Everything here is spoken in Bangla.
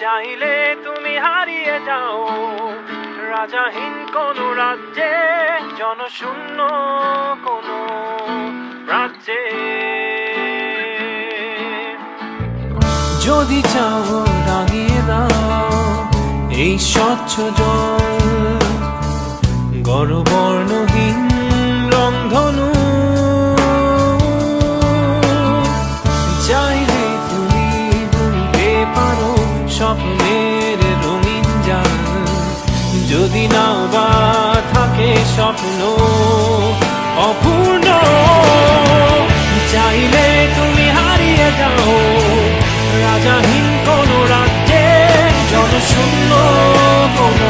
চাইলে তুমি হারিয়ে যাও রাজাহীন কোন রাজ্যে, জনশূন্য কোন রাজ্যে। যদি চাও রাঙিয়ে দাও এই স্বচ্ছ জল, গড়বর্ণহীন রংধনু। চাইলে তুমি ভুলতে পারো স্বপ্নের রঙিন জাল, যদি নাও বা থাকে স্বপ্ন অপূর্ণ। চাইলে তুমি হারিয়ে যাও রাজাহীন কোন রাজ্যে, জনশূন্য কোন